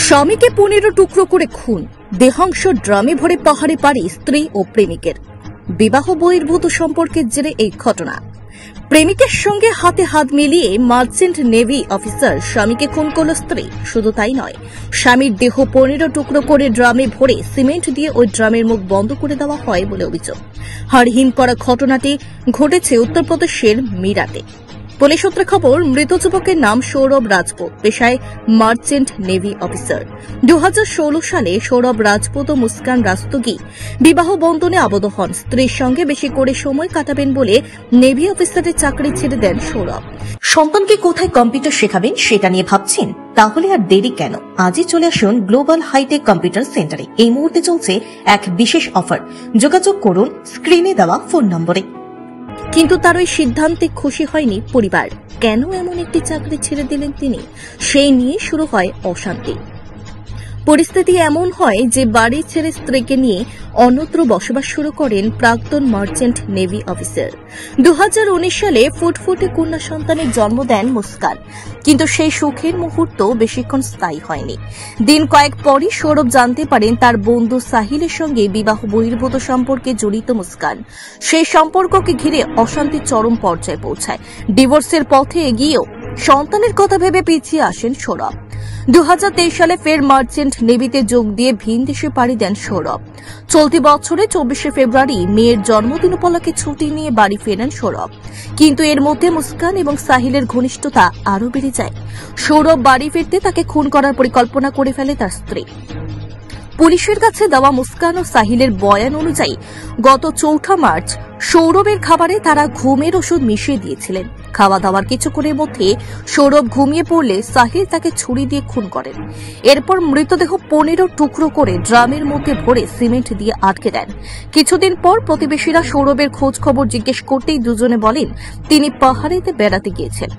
স্বামীকে 15 টুকরো করে খুন, দেহাংশ ড্রামে ভরে পাহাড়ে পাড়ি স্ত্রী ও প্রেমিকের। বিবাহ বহির্ভূত সম্পর্কের জেরে এই ঘটনা। প্রেমিকের সঙ্গে হাতে হাত মিলিয়ে মার্চেন্ট নেভি অফিসার স্বামীকে খুন করল স্ত্রী। শুধু তাই নয়, স্বামীর দেহ 15 টুকরো করে ড্রামে ভরে সিমেন্ট দিয়ে ওই ড্রামের মুখ বন্ধ করে দেওয়া হয় বলে অভিযোগ। হাড়হিম করা ঘটনাটি ঘটেছে উত্তরপ্রদেশের মিরাটে। পুলিশ সূত্রে খবর, মৃত যুবকের নাম সৌরভ রাজপুত, পেশায় মার্চেন্ট নেভি অফিসার। 2016 সালে সৌরভ রাজপুত ও মুস্কান রাস্তগি বিবাহ বন্ধনে আবদ্ধ হন। স্ত্রীর সঙ্গে বেশি করে সময় কাটাবেন বলে নেভি অফিসারের চাকরি ছেড়ে দেন সৌরভ। সন্তানকে কোথায় কম্পিউটার শেখাবেন সেটা নিয়ে ভাবছেন? তাহলে আর দেরি কেন? আজই চলে আসুন গ্লোবাল হাইটেক কম্পিউটার সেন্টারে। এই মুহূর্তে চলছে এক বিশেষ অফার। যোগাযোগ করুন স্ক্রিনে দেওয়া ফোন নম্বরে। কিন্তু তার ওই সিদ্ধান্তে খুশি হয়নি পরিবার। কেন এমন একটি চাকরি ছেড়ে দিলেন তিনি, সেই নিয়ে শুরু হয় অশান্তি। পরিস্থিতি এমন হয় যে বাড়ি ছেড়ে স্ত্রীকে নিয়ে অন্যত্র বসবাস শুরু করেন প্রাক্তন মার্চেন্ট নেভি অফিসার। 2019 সালে ফুটফুটে কন্যা সন্তানের জন্ম দেন মুস্কান, কিন্তু সেই সুখের মুহূর্ত বেশিক্ষণ স্থায়ী হয়নি। দিন কয়েক পরই সৌরভ জানতে পারেন তার বন্ধু সাহিলের সঙ্গে বিবাহ বহির্ভূত সম্পর্কে জড়িত মুস্কান। সেই সম্পর্ককে ঘিরে অশান্তির চরম পর্যায়ে পৌঁছায়। ডিভোর্সের পথে এগিয়েও সন্তানের কথা ভেবে পিছিয়ে আসেন সৌরভ। 2023 সালে ফের মার্চেন্ট নেভিতে যোগ দিয়ে ভিন দেশে পাড়ি দেন সৌরভ। চলতি বছরে 24 ফেব্রুয়ারি মেয়ের জন্মদিন উপলক্ষে ছুটি নিয়ে বাড়ি ফেরেন সৌরভ। কিন্তু এর মধ্যে মুস্কান এবং সাহিলের ঘনিষ্ঠতা আরও বেড়ে যায়। সৌরভ বাড়ি ফিরতে তাকে খুন করার পরিকল্পনা করে ফেলে তার স্ত্রী। পুলিশের কাছে দেওয়া মুস্কান ও সাহিলের বয়ান অনুযায়ী গত 4 মার্চ সৌরভের খাবারে তারা ঘুমের ওষুধ মিশিয়ে দিয়েছিলেন। খাওয়া দাওয়ার কিছুক্ষণের মধ্যে সৌরভ ঘুমিয়ে পড়লে সাহিল তাকে ছুরি দিয়ে খুন করেন। এরপর মৃতদেহ 15 টুকরো করে ড্রামের মধ্যে ভরে সিমেন্ট দিয়ে আটকে দেন। কিছুদিন পর প্রতিবেশীরা সৌরভের খোঁজ খবর জিজ্ঞেস করতেই দুজনে বলেন তিনি পাহাড়েতে বেড়াতে গিয়েছেন।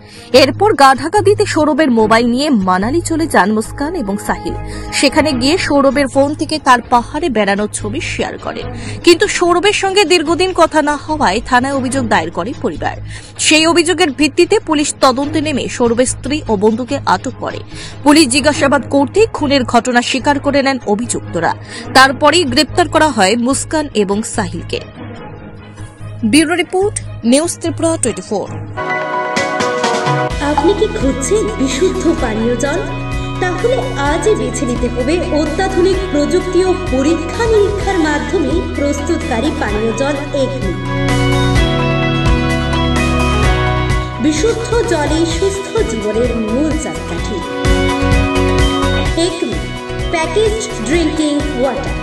এরপর গা ঢাকা দিতে সৌরভের মোবাইল নিয়ে মানালি চলে যান মুস্কান এবং সাহিল। সেখানে গিয়ে সৌরভের ফোন থেকে তার পাহাড়ে বেড়ানোর ছবি শেয়ার করেন। কিন্তু সৌরভের সঙ্গে দীর্ঘদিন কথা না হওয়ায় থানায় অভিযোগ দায়ের করে পরিবার। সেই অভিযোগের ভিত্তিতে পুলিশ তদন্তে নেমে সৌরভের স্ত্রী ও বন্ধুকে আটক করে। পুলিশ জিজ্ঞাসাবাদ করতেই খুনের ঘটনা স্বীকার করে নেন অভিযুক্তরা। তারপরেই গ্রেপ্তার করা হয় মুস্কান এবং সাহিলকে। Bureau report, news Tripura 24। আপনি কি খুঁজছেন বিশুদ্ধ পানীয় জল? তাহলে আজই বেছে নিতে হবে অত্যাধুনিক প্রযুক্তি ও পরীক্ষা নিরীক্ষার মাধ্যমে প্রস্তুতকারী পানীয় জল একমি। বিশুদ্ধ জলে সুস্থ জীবনের মূল চাকাঠি। Acme packaged drinking water.